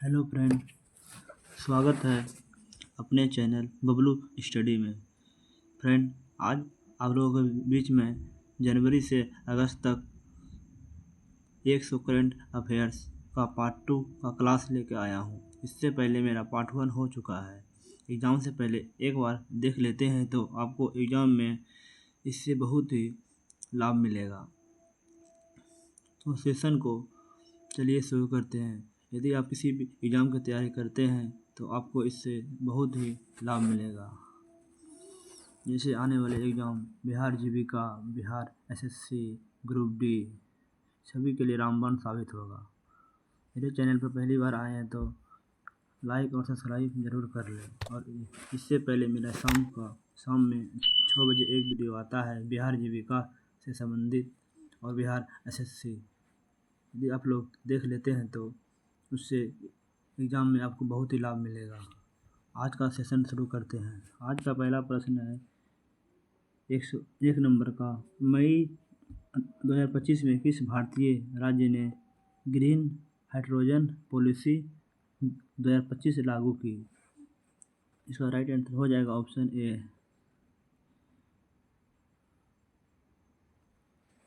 Hello friend, स्वागत है अपने चैनल बबलू स्टडी में। फ्रेंड, आज आप लोगों के बीच में जनवरी से अगस्त तक 100 करंट अफेयर्स का पार्ट 2 का क्लास लेके आया हूँ। इससे पहले मेरा पार्ट 1 हो चुका है। एग्ज़ाम से पहले एक बार देख लेते हैं तो आपको एग्ज़ाम में इससे बहुत ही लाभ मिलेगा। तो सेशन को चलिए शुरू करते हैं। यदि आप किसी भी एग्ज़ाम की तैयारी करते हैं तो आपको इससे बहुत ही लाभ मिलेगा। जैसे आने वाले एग्ज़ाम बिहार जीविका, बिहार एसएससी, ग्रुप डी सभी के लिए रामबाण साबित होगा। मेरे चैनल पर पहली बार आए हैं तो लाइक और सब्सक्राइब ज़रूर कर लें। और इससे पहले मेरा शाम में 6 बजे एक वीडियो आता है बिहार जीविका से संबंधित और बिहार एसएससी। यदि आप लोग देख लेते हैं तो उससे एग्ज़ाम में आपको बहुत ही लाभ मिलेगा। आज का सेशन शुरू करते हैं। आज का पहला प्रश्न है 101 नंबर का। मई 2025 में किस भारतीय राज्य ने ग्रीन हाइड्रोजन पॉलिसी 2025 लागू की? इसका राइट आंसर हो जाएगा ऑप्शन ए,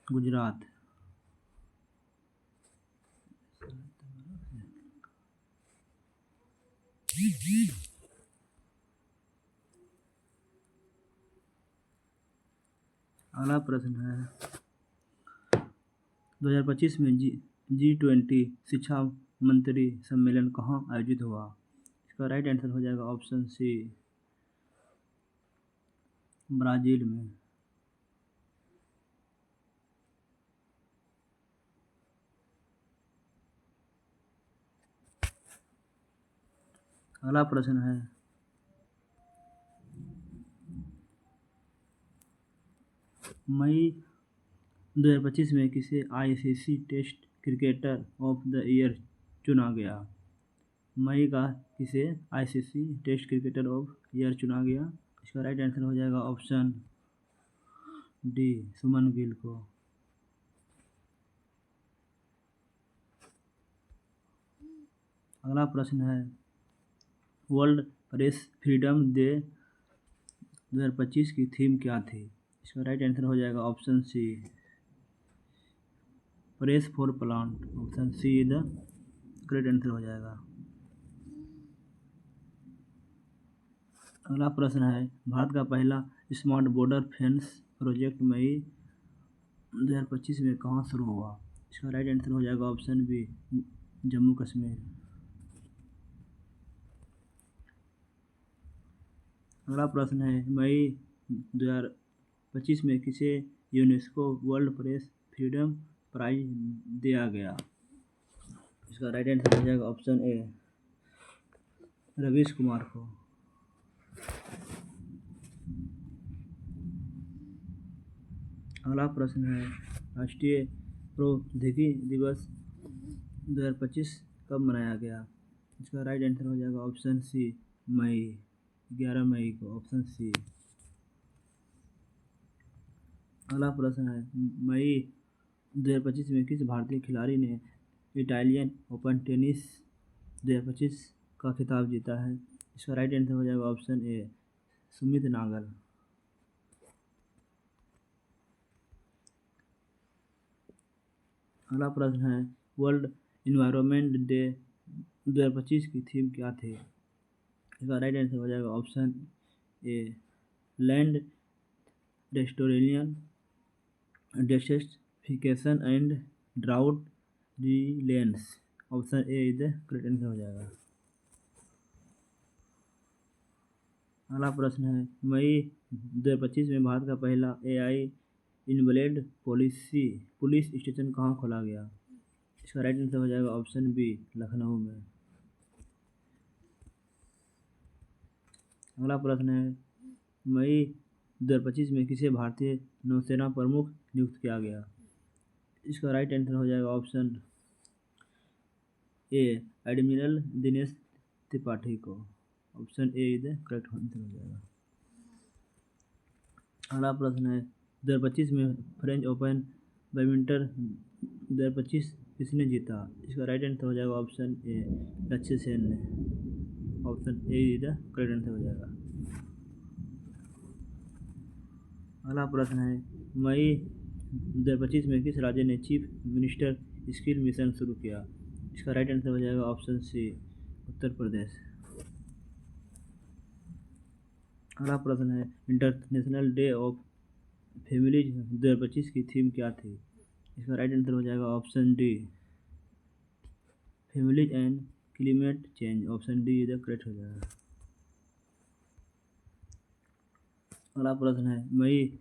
गुजरात। अगला प्रश्न है 2025 में G20 शिक्षा मंत्री सम्मेलन कहाँ आयोजित हुआ? इसका राइट आंसर हो जाएगा ऑप्शन सी, ब्राज़ील में। अगला प्रश्न है मई 2025 में किसे ICC test cricketer of the year चुना गया? मई का किसे ICC test cricketer of year चुना गया? इसका राइट आंसर हो जाएगा ऑप्शन डी, सुमन गिल को। अगला प्रश्न है वर्ल्ड प्रेस फ्रीडम डे 2025 की थीम क्या थी? इसका राइट आंसर हो जाएगा option C, press for plant. Option C the correct answer हो जाएगा। अगला प्रश्न है भारत का पहला स्मार्ट बॉर्डर फेंस प्रोजेक्ट मई 2025 में कहाँ शुरू हुआ? इसका राइट आंसर हो जाएगा ऑप्शन बी, जम्मू कश्मीर। अगला प्रश्न है मई 2025 में किसे UNESCO world press freedom prize दिया गया? इसका राइट आंसर हो जाएगा ऑप्शन ए, रवीश कुमार को। अगला प्रश्न है राष्ट्रीय प्रौद्योगिकी दिवस 2025 कब मनाया गया? इसका राइट आंसर हो जाएगा ऑप्शन सी, मई 11 मई को। Option C. अगला प्रश्न है मई 2025 में किस भारतीय खिलाड़ी ने इटालियन ओपन टेनिस 2025 का खिताब जीता है? इसका राइट आंसर हो जाएगा ऑप्शन ए, सुमित नागल। अगला प्रश्न है वर्ल्ड इन्वायरमेंट डे 2025 की थीम क्या थी? इसका राइट आंसर हो जाएगा option A, land restoration, desertification and drought resilience. Option A is the correct answer हो जाएगा। अगला प्रश्न है मई 2025 में भारत का पहला एआई इनवैलिड पुलिस स्टेशन कहाँ खोला गया? इसका राइट आंसर हो जाएगा ऑप्शन बी, लखनऊ में। अगला प्रश्न है मई 2025 में किसे भारतीय नौसेना प्रमुख नियुक्त किया गया? इसका राइट आंसर हो जाएगा option A, admiral Dinesh Tripathi को। Option A is the correct answer हो जाएगा। अगला प्रश्न है 2025 में फ्रेंच ओपन बैडमिंटन 2025 किसने जीता? इसका राइट आंसर हो जाएगा ऑप्शन ए, लक्ष्य सेन ने। ऑप्शन ए इधर करेक्ट आंसर हो जाएगा। अगला प्रश्न है, मई 2025 में किस राज्य ने चीफ मिनिस्टर स्किल मिशन शुरू किया? इसका राइट आंसर हो जाएगा ऑप्शन सी, उत्तर प्रदेश। अगला प्रश्न है, इंटरनेशनल डे ऑफ फैमिलीज 2025 की थीम क्या थी? इसका राइट आंसर हो जाएगा option D, families and climate change. Option D इधर करेक्ट हो जाएगा। अगला प्रश्न है, मई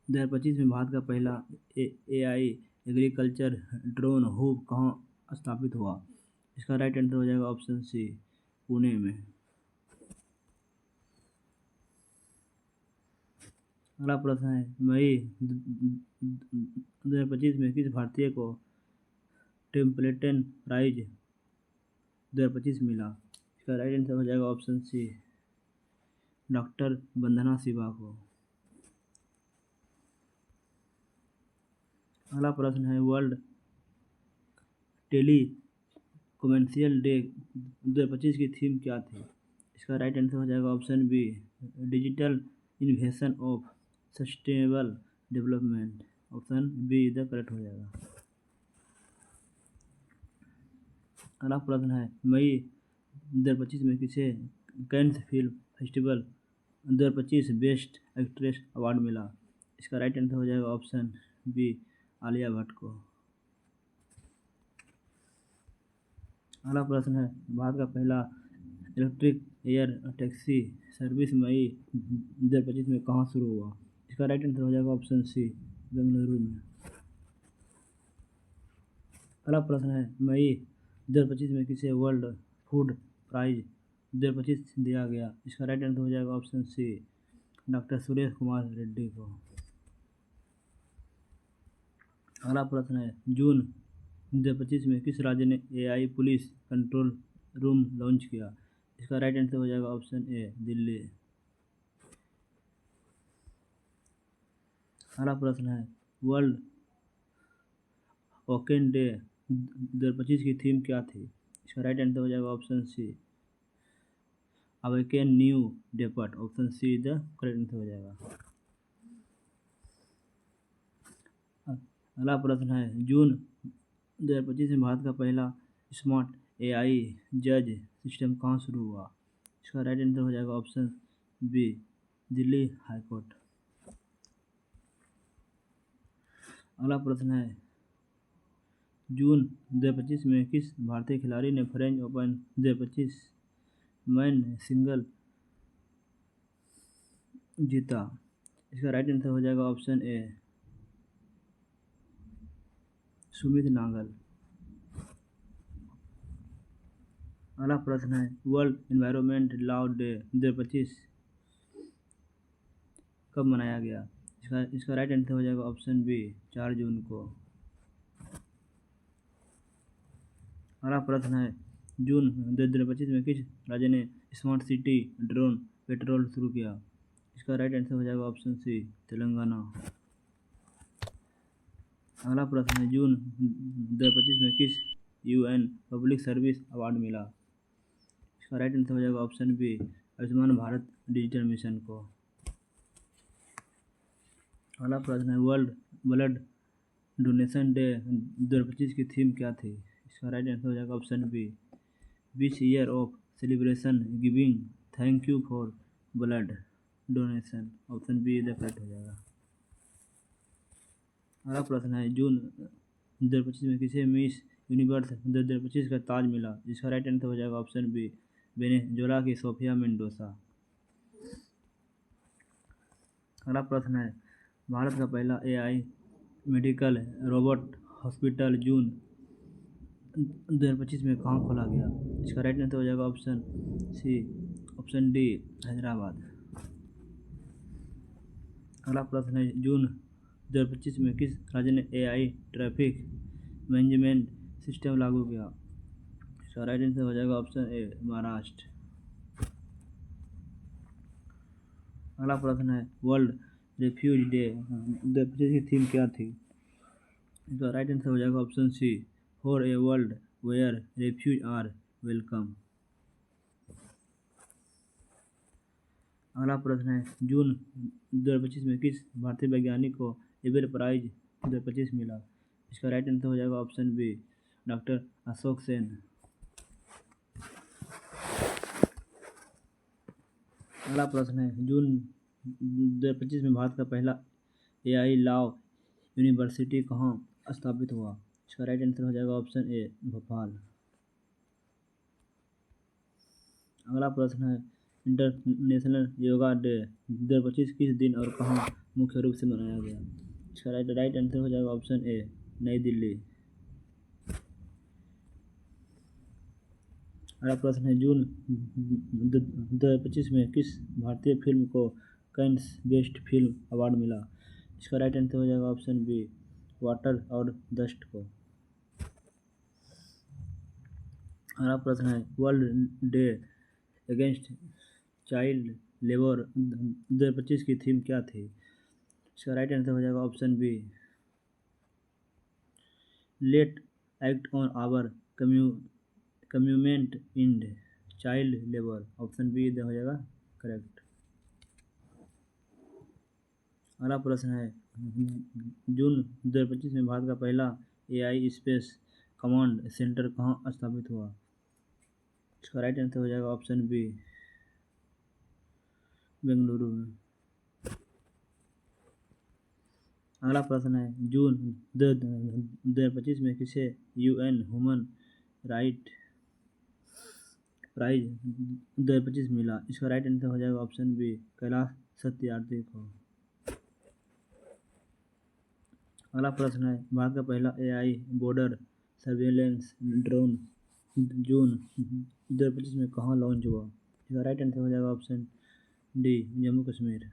2025 में भारत का पहला AI एग्रीकल्चर ड्रोन हब कहाँ स्थापित हुआ? इसका राइट आंसर हो जाएगा ऑप्शन सी, पुणे में। अगला प्रश्न है, मई 2025 में किस भारतीय को टेम्पलेटन प्राइज 2025 मिला? इसका राइट आंसर हो जाएगा ऑप्शन सी, डॉक्टर वंदना शिवा को। अगला प्रश्न है, वर्ल्ड टेली कॉमर्शियल डे 2025 की थीम क्या थी? इसका राइट आंसर हो जाएगा option B, digital innovation of sustainable development. Option B इधर करेक्ट हो जाएगा। अगला प्रश्न है, मई 2025 में किसे Cannes film festival 2025 best actress award मिला? इसका राइट आंसर हो जाएगा ऑप्शन बी, आलिया भट्ट को। अगला प्रश्न है, भारत का पहला इलेक्ट्रिक एयर टैक्सी सर्विस मई 2025 में कहाँ शुरू हुआ? इसका राइट आंसर हो जाएगा ऑप्शन सी, बेंगलुरु में। अगला प्रश्न है, मई 2025 में किसे वर्ल्ड फूड प्राइज 2025 दिया गया? इसका राइट आंसर हो जाएगा option C, doctor Suresh Kumar Reddy को। अगला प्रश्न है, जून 2025 में किस राज्य ने AI police control room launch किया? इसका राइट आंसर हो जाएगा ऑप्शन ए, दिल्ली। अगला प्रश्न है, वर्ल्ड ओकेन डे 2025 की थीम क्या थी? इसका राइट आंसर हो जाएगा option C, awaken new depart. Option C the correct answer हो जाएगा। अगला प्रश्न है, जून 2025 में भारत का पहला स्मार्ट AI जज सिस्टम कहाँ शुरू हुआ? इसका राइट आंसर हो जाएगा ऑप्शन बी, दिल्ली हाईकोर्ट। अगला प्रश्न है, जून 2025 में किस भारतीय खिलाड़ी ने फ्रेंच ओपन 2025 मैन सिंगल जीता? इसका राइट आंसर हो जाएगा ऑप्शन ए, सुमित नागल। अगला प्रश्न है, वर्ल्ड एनवायरनमेंट लॉ डे 2025 कब मनाया गया? इसका राइट आंसर हो जाएगा ऑप्शन बी, 4 जून को। अगला प्रश्न है, जून 2025 में किस राज्य ने स्मार्ट सिटी ड्रोन पेट्रोल शुरू किया? इसका राइट आंसर हो जाएगा ऑप्शन सी, तेलंगाना। अगला प्रश्न है, जून 2025 में किस UN पब्लिक सर्विस अवार्ड मिला? इसका राइट आंसर हो जाएगा option B, Ayushman Bharat digital mission को। अगला प्रश्न है, वर्ल्ड ब्लड डोनेशन डे 2025 की थीम क्या थी? इसका राइट आंसर हो जाएगा option B, which year of celebration giving thank you for blood donation. Option B इधर करेक्ट हो जाएगा। अगला प्रश्न है, जून 2025 में किसे मिस यूनिवर्स 2025 का ताज मिला? जिसका राइट आंसर हो जाएगा ऑप्शन बी, वेनेजुएला की सोफिया मेंडोसा। अगला प्रश्न है, भारत का पहला AI मेडिकल रोबोट हॉस्पिटल जून 2025 में कहाँ खोला गया? इसका राइट आंसर हो जाएगा option C, option D, Hyderabad. अगला प्रश्न है, जून 2025 में किस राज्य ने AI ट्रैफिक मैनेजमेंट सिस्टम लागू किया? इसका राइट आंसर हो जाएगा ऑप्शन ए, महाराष्ट्र। अगला प्रश्न है, वर्ल्ड रेफ्यूज डे 2025 की थीम क्या थी? इसका राइट आंसर हो जाएगा option C, for a world where refugees are welcome. अगला प्रश्न है, जून 2025 में किस भारतीय वैज्ञानिक को नोबेल प्राइज 2025 मिला? इसका राइट आंसर हो जाएगा option B, doctor Ashok Sen. अगला प्रश्न है, जून 2025 में भारत का पहला एआई लॉ यूनिवर्सिटी कहाँ स्थापित हुआ? इसका राइट आंसर हो जाएगा ऑप्शन ए, भोपाल। अगला प्रश्न है, इंटरनेशनल योगा डे 2025 किस दिन और कहाँ मुख्य रूप से मनाया गया? इसका राइट आंसर हो जाएगा ऑप्शन ए, नई दिल्ली। अगला प्रश्न है, जून 2025 में किस भारतीय फिल्म को कैन्स बेस्ट फिल्म अवार्ड मिला? इसका राइट आंसर हो जाएगा ऑप्शन बी, वाटर और डस्ट को। अगला प्रश्न है, world day against child labour 2025 की थीम क्या थी? इसका राइट आंसर हो जाएगा option B, let act on our commitment end child labour. Option B हो जाएगा करेक्ट। अगला प्रश्न है, जून 2025 में भारत का पहला एआई स्पेस कमांड सेंटर कहाँ स्थापित हुआ? इसका राइट आंसर हो जाएगा ऑप्शन बी, बेंगलुरु में। अगला प्रश्न है, जून 2025 में किसे यूएन ह्यूमन राइट प्राइज 2025 मिला? इसका राइट आंसर हो जाएगा ऑप्शन बी, कैलाश सत्यार्थी को। अगला प्रश्न है, भारत का पहला एआई बॉर्डर सर्वेलेंस ड्रोन जून 2025 में कहाँ लॉन्च हुआ? इसका राइट आंसर हो जाएगा ऑप्शन डी, जम्मू कश्मीर।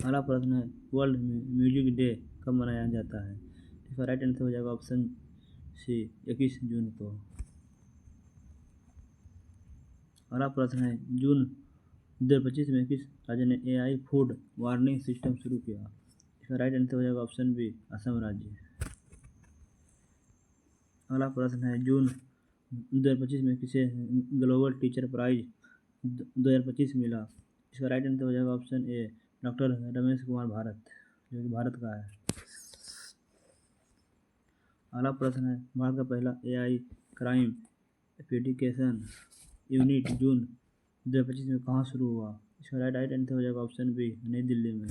अगला प्रश्न है, वर्ल्ड म्यूजिक डे कब मनाया जाता है? इसका राइट आंसर हो जाएगा ऑप्शन सी, 21 जून को। अगला प्रश्न है, जून 2025 में किस राज्य ने एआई फूड वार्निंग सिस्टम शुरू किया? इसका राइट आंसर हो जाएगा ऑप्शन बी, असम राज्य। अगला प्रश्न है, जून 2025 में किसे ग्लोबल टीचर प्राइज 2025 मिला? इसका राइट आंसर हो जाएगा ऑप्शन ए, डॉक्टर रमेश कुमार भारत, जो कि भारत का है। अगला प्रश्न है, भारत का पहला एआई क्राइम एप्लीकेशन यूनिट जून 2025 में कहाँ शुरू हुआ? इसका राइट आंसर हो जाएगा ऑप्शन बी, नई दिल्ली में।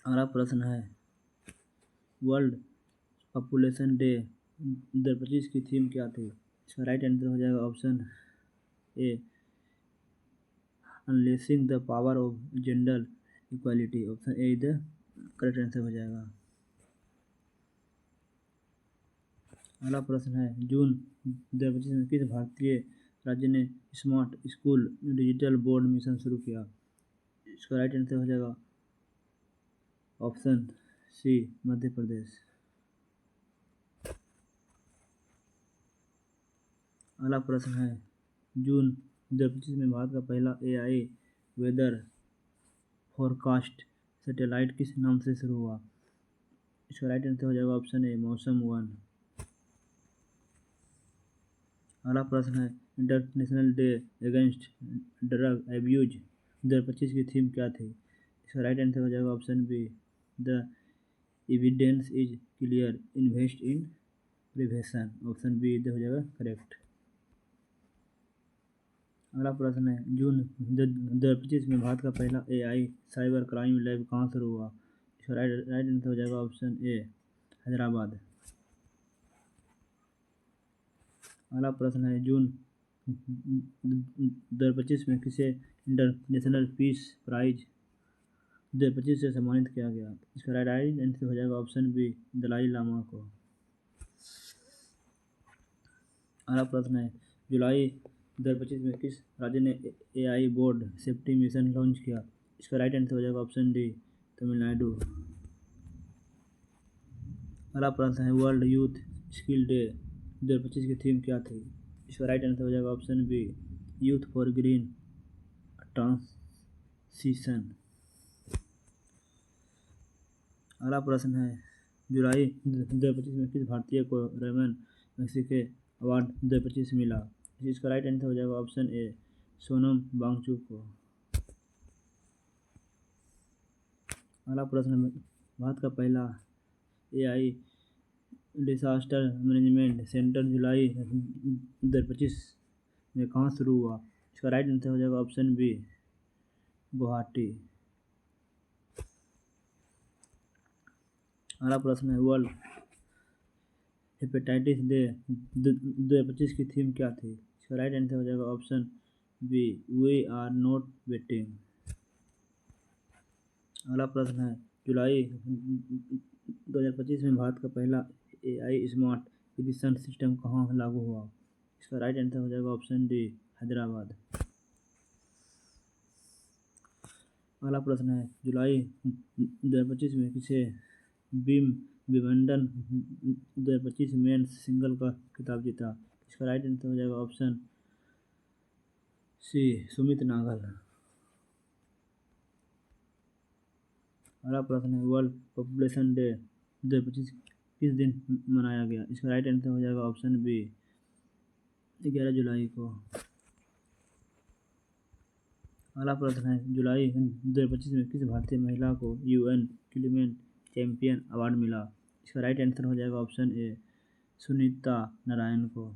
अगला प्रश्न है, वर्ल्ड पॉपुलेशन डे 2025 की थीम क्या थी? इसका राइट आंसर हो जाएगा option A, unleashing the power of gender equality. Option A the correct answer हो जाएगा। अगला प्रश्न है, जून 2025 में किस भारतीय राज्य ने smart school digital board mission शुरू किया? इसका राइट आंसर हो जाएगा ऑप्शन सी, मध्य प्रदेश। अगला प्रश्न है, जून 2025 में भारत का पहला एआई वेदर फोरकास्ट सैटेलाइट किस नाम से शुरू हुआ? इसका राइट आंसर हो जाएगा ऑप्शन ए, मौसम वन। अगला प्रश्न है, international day against drug abuse 2025 की थीम क्या थी? इसका राइट आंसर हो जाएगा option B, the evidence is clear, invest in prevention. Option B हो जाएगा करेक्ट। अगला प्रश्न है, जून 2025 में भारत का पहला एआई साइबर क्राइम लैब कहाँ शुरू हुआ? इसका राइट आंसर हो जाएगा ऑप्शन ए, हैदराबाद। अगला प्रश्न है, जून 2025 में किसे इंटरनेशनल पीस प्राइज 2025 से सम्मानित किया गया? इसका राइट आंसर हो जाएगा ऑप्शन बी, दलाई लामा को। अगला प्रश्न है, जुलाई 2025 में किस राज्य ने AI board safety mission launch किया? इसका राइट आंसर हो जाएगा ऑप्शन डी, तमिलनाडु। अगला प्रश्न है, वर्ल्ड यूथ स्किल डे 2025 की थीम क्या थी? इसका राइट आंसर हो जाएगा option B, youth for green transition. अगला प्रश्न है जुलाई 2025 में किस भारतीय को रेमन मैग्सेसे अवार्ड 2025 मिला। इसका राइट आंसर हो जाएगा ऑप्शन ए सोनम वांगचुक को। अगला प्रश्न है भारत का पहला AI डिसास्टर मैनेजमेंट सेंटर जुलाई 2025 में कहाँ शुरू हुआ। इसका राइट आंसर हो जाएगा ऑप्शन बी गुवाहाटी। अगला प्रश्न है वर्ल्ड हेपेटाइटिस डे 2025 की थीम क्या थी। इसका राइट आंसर हो जाएगा option B we are not waiting. अगला प्रश्न है जुलाई 2025 में भारत का पहला AI स्मार्ट एडिशन सिस्टम कहाँ लागू हुआ। इसका राइट आंसर हो जाएगा ऑप्शन डी हैदराबाद। अगला प्रश्न है जुलाई 2025 में किसे विंबलडन 2025 मेंस सिंगल का खिताब जीता। इसका राइट आंसर हो जाएगा ऑप्शन सी सुमित नागल। अगला प्रश्न है वर्ल्ड पॉपुलेशन डे 2025 किस दिन मनाया गया। इसका राइट आंसर हो जाएगा ऑप्शन बी 11 जुलाई को। अगला प्रश्न है जुलाई 2025 में किस भारतीय महिला को UN क्लीमेंट चैंपियन अवार्ड मिला। इसका राइट आंसर हो जाएगा ऑप्शन ए सुनीता नारायण को।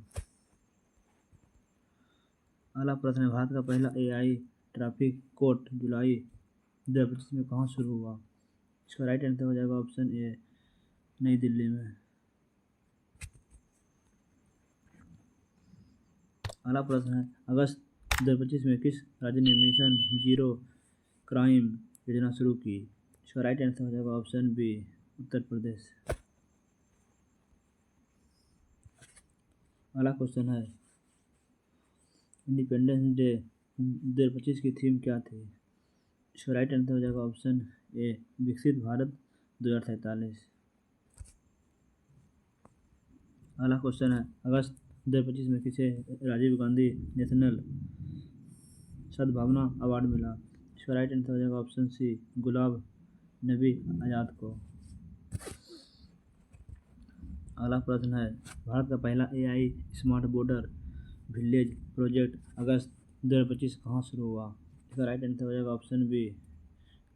अगला प्रश्न है भारत का पहला AI ट्रैफिक कोर्ट जुलाई 2025 में कहाँ शुरू हुआ। इसका राइट आंसर हो जाएगा ऑप्शन ए नई दिल्ली में। अगला प्रश्न है अगस्त 2025 में किस राज्य ने मिशन जीरो क्राइम योजना शुरू की। इसका राइट आंसर हो जाएगा ऑप्शन बी उत्तर प्रदेश। अगला क्वेश्चन है इंडिपेंडेंस डे 2025 की थीम क्या थी। इसका राइट आंसर हो जाएगा ऑप्शन ए विकसित भारत 2047। अगला क्वेश्चन है अगस्त 2025 में किसे राजीव गांधी नेशनल सद्भावना अवार्ड मिला। इसका राइट आंसर हो जाएगा ऑप्शन सी गुलाम नबी आज़ाद को। अगला प्रश्न है भारत का पहला AI smart border village project अगस्त 2025 कहाँ शुरू हुआ। इसका राइट आंसर हो जाएगा ऑप्शन बी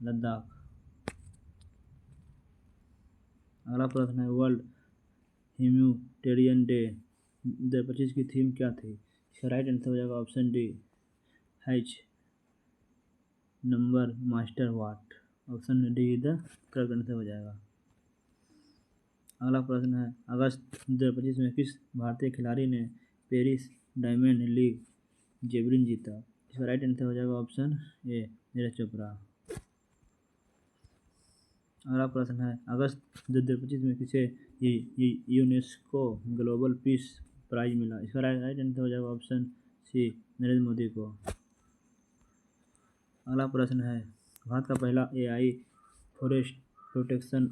लद्दाख। अगला प्रश्न है वर्ल्ड ह्यूमैनिटेरियन डे 2025 की थीम क्या थी। इसका राइट आंसर हो जाएगा option D hatch number master watt. Option D the correct answer हो जाएगा। अगला प्रश्न है अगस्त 2025 में किस भारतीय खिलाड़ी ने पेरिस डायमंड लीग जेवलिन जीता। इसका राइट आंसर हो जाएगा ऑप्शन ए नीरज चोपड़ा। अगला प्रश्न है अगस्त 2025 में किसे यूनेस्को ग्लोबल पीस प्राइज मिला। इसका राइट आंसर हो जाएगा ऑप्शन सी नरेंद्र मोदी को। अगला प्रश्न है भारत का पहला AI फॉरेस्ट प्रोटेक्शन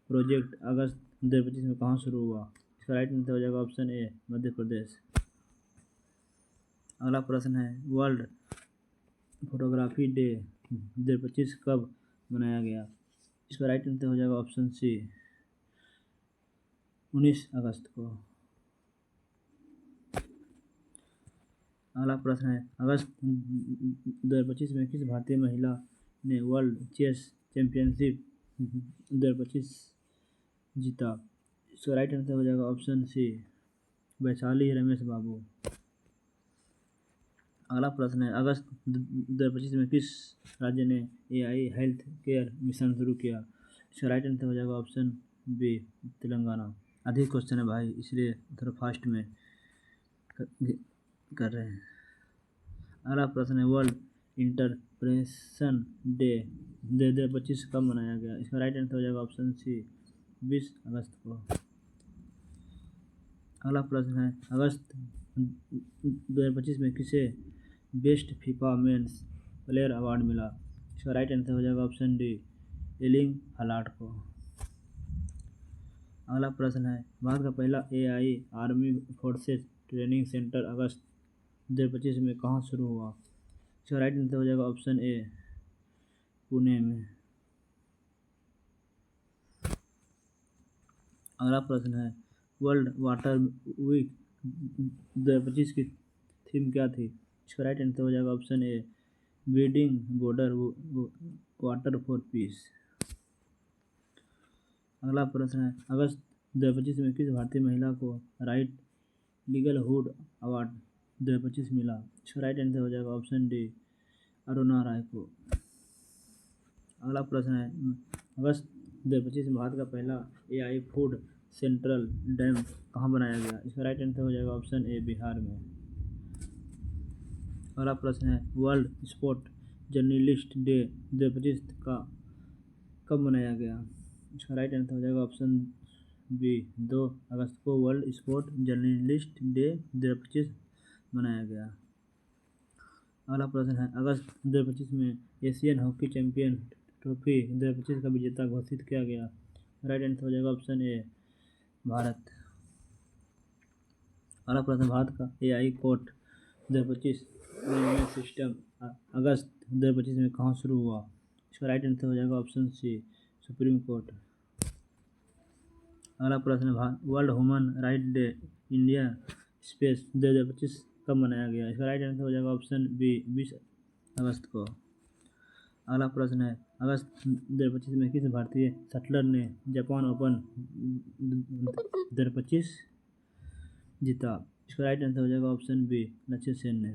प्रोजेक्ट अगस्त 2025 में कहाँ शुरू हुआ। इसका राइट आंसर हो जाएगा ऑप्शन ए मध्य प्रदेश। अगला प्रश्न है वर्ल्ड फोटोग्राफी डे 2025 कब मनाया गया। इसका राइट आंसर हो जाएगा ऑप्शन सी 19 अगस्त को। अगला प्रश्न है अगस्त 2025 में किस भारतीय महिला ने वर्ल्ड चेस चैंपियनशिप 2025 जीता। इसका राइट आंसर हो जाएगा ऑप्शन सी वैशाली रमेश बाबू। अगला प्रश्न है अगस्त 2025 में किस राज्य ने AI हेल्थ केयर मिशन शुरू किया। इसका राइट आंसर हो जाएगा ऑप्शन बी तेलंगाना। अधिक क्वेश्चन है भाई इसलिए थोड़ा फास्ट में कर रहे हैं। अगला प्रश्न है वर्ल्ड इंटरप्रेशन डे 2025 कब मनाया गया। इसका राइट आंसर हो जाएगा ऑप्शन सी 20 अगस्त को। अगला प्रश्न है अगस्त 2025 में किसे best FIFA men's player award मिला। इसका राइट आंसर हो जाएगा ऑप्शन डी एलिंग हालांड को। अगला प्रश्न है भारत का पहला AI army forces training centre अगस्त 2025 में कहाँ शुरू हुआ। इसका राइट आंसर हो जाएगा ऑप्शन ए पुणे में। अगला प्रश्न है वर्ल्ड वाटर वीक 2025 की थीम क्या थी? इसका राइट आंसर हो जाएगा option A building border water for piece. अगला प्रश्न है अगस्त 2025 में किस भारतीय महिला को राइट लीगलहुड अवार्ड 2025 मिला? इसका राइट आंसर हो जाएगा ऑप्शन डी अरुणा राय को। अगला प्रश्न है अगस्त 2025 में भारत का पहला एआई फूड सेंट्रल डैम कहाँ बनाया गया? इसका राइट आंसर हो जाएगा ऑप्शन ए बिहार में। अगला प्रश्न है वर्ल्ड स्पोर्ट जर्नलिस्ट डे 2025 का कब मनाया गया? इसका राइट आंसर हो जाएगा ऑप्शन बी 2 अगस्त को वर्ल्ड स्पोर्ट जर्नलिस्ट डे 2025 मनाया गया। अगला प्रश्न है अगस्त 2025 में एशियन हॉकी चैंपियन ट्रॉफी 2025 का विजेता घोषित किया गया? राइट आंसर हो जाएगा ऑप्शन ए भारत। अगला प्रश्न भारत का एआई कोर्ट 2025 मैनेजमेंट सिस्टम अगस्त 2025 में कहाँ शुरू हुआ? इसका राइट आंसर हो जाएगा ऑप्शन सी सुप्रीम कोर्ट। अगला प्रश्न world human right day India space 2025 कब मनाया गया? इसका राइट आंसर हो जाएगा ऑप्शन बी 20 अगस्त को। अगला प्रश्न है अगस्त 2025 में किस भारतीय शटलर ने जापान ओपन 2025 जीता? इसका राइट आंसर हो जाएगा ऑप्शन बी लक्ष्य सेन ने।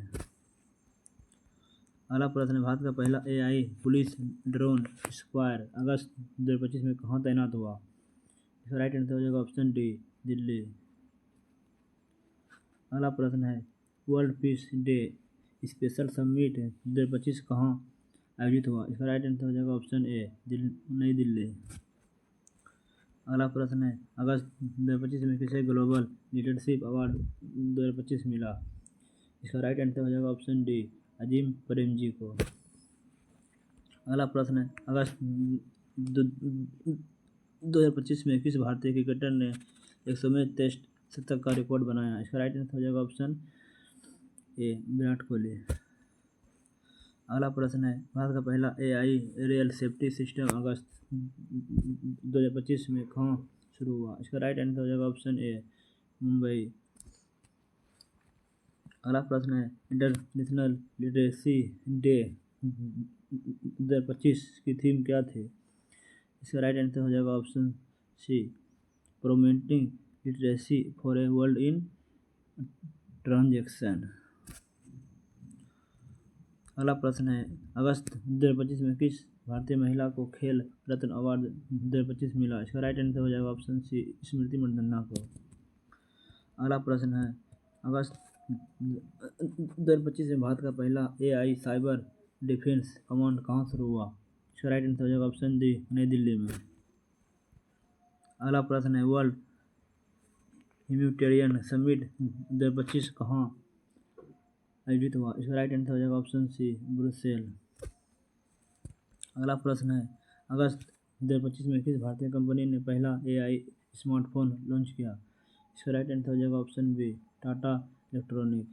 अगला प्रश्न भारत का पहला एआई पुलिस ड्रोन स्क्वायर अगस्त 2025 में कहाँ तैनात हुआ? इसका राइट आंसर हो जाएगा ऑप्शन डी दिल्ली। अगला प्रश्न है world peace day special summit 2025 कहाँ आयोजित हुआ? इसका राइट आंसर हो जाएगा ऑप्शन ए नई दिल्ली। अगला प्रश्न है अगस्त 2025 में किसे ग्लोबल लीडरशिप अवार्ड 2025 मिला? इसका राइट आंसर हो जाएगा ऑप्शन डी अजीम प्रेमजी को। अगला प्रश्न है अगस्त 2025 में किस भारतीय क्रिकेटर ने 100वें टेस्ट शतक का रिकॉर्ड बनाया? इसका राइट आंसर हो जाएगा ऑप्शन ए विराट कोहली। अगला प्रश्न है भारत का पहला एआई रेल सेफ्टी सिस्टम अगस्त 2025 में कहाँ शुरू हुआ? इसका राइट आंसर हो जाएगा ऑप्शन ए मुंबई। अगला प्रश्न है इंटरनेशनल लिटरेसी डे 2025 की थीम क्या थी? इसका राइट आंसर हो जाएगा option C promoting literacy for a world in transaction. अगला प्रश्न है अगस्त 2025 में किस भारतीय महिला को खेल रत्न अवार्ड 2025 मिला? इसका राइट आंसर हो जाएगा ऑप्शन सी स्मृति मंदाना को। अगला प्रश्न है अगस्त 2025 में भारत का पहला एआई साइबर डिफेंस कमांड कहाँ शुरू हुआ? इसका राइट आंसर हो जाएगा ऑप्शन डी नई दिल्ली में। अगला प्रश्न है वर्ल्ड ह्यूमैनिटेरियन समिट 2025 कहाँ आयोजित हुआ? इसका राइट आंसर हो जाएगा ऑप्शन सी ब्रुसेल। अगला प्रश्न है अगस्त 2025 में किस भारतीय कंपनी ने पहला एआई स्मार्टफोन लॉन्च किया? इसका राइट आंसर हो जाएगा ऑप्शन बी टाटा इलेक्ट्रॉनिक।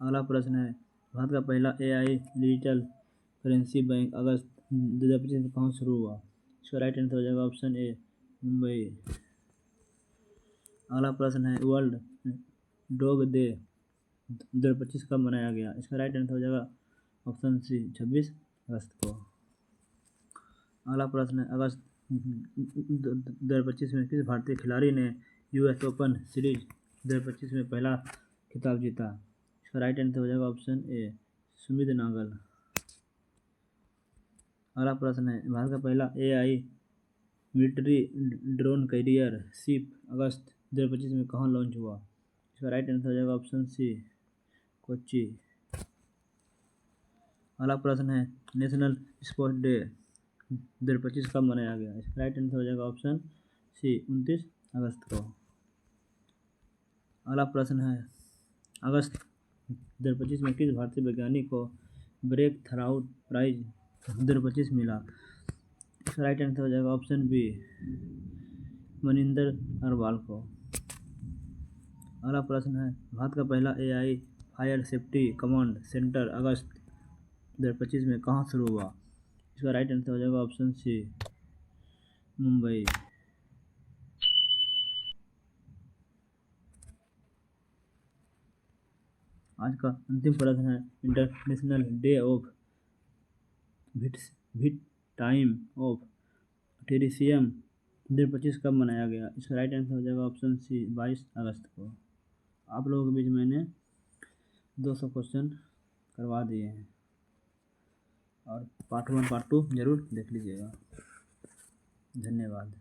अगला प्रश्न है भारत का पहला एआई डिजिटल करेंसी बैंक अगस्त 2025 में कहाँ शुरू हुआ? इसका राइट आंसर हो जाएगा ऑप्शन ए मुंबई। अगला प्रश्न है वर्ल्ड डॉग डे 2025 कब मनाया गया? इसका राइट आंसर हो जाएगा ऑप्शन सी 26 अगस्त को। अगला प्रश्न है अगस्त 2025 में किस भारतीय खिलाड़ी ने यूएस ओपन सीरीज 2025 में पहला खिताब जीता? इसका राइट आंसर हो जाएगा ऑप्शन ए सुमित नागल। अगला प्रश्न है भारत का पहला AI military drone carrier ship अगस्त 2025 में कहाँ लॉन्च हुआ? इसका राइट आंसर हो जाएगा ऑप्शन सी कोच्चि। अगला प्रश्न है नेशनल स्पोर्ट्स डे 2025 कब मनाया गया? इसका राइट आंसर हो जाएगा ऑप्शन सी 29 अगस्त को। अगला प्रश्न है अगस्त 2025 में किस भारतीय वैज्ञानिक को ब्रेक थ्रू प्राइज 2025 मिला? इसका राइट आंसर हो जाएगा ऑप्शन बी मनिंदर अग्रवाल को। अगला प्रश्न है भारत का पहला AI fire safety command centre अगस्त 2025 में कहाँ शुरू हुआ? इसका राइट आंसर हो जाएगा ऑप्शन सी मुंबई। आज का अंतिम प्रश्न है, international day of victim of terrorism 2025 कब मनाया गया? इसका राइट आंसर हो जाएगा ऑप्शन सी, 22 अगस्त को। आप लोगों के बीच मैंने 200 क्वेश्चन करवा दिए हैं और पार्ट 1 पार्ट 2 जरूर देख लीजिएगा। धन्यवाद।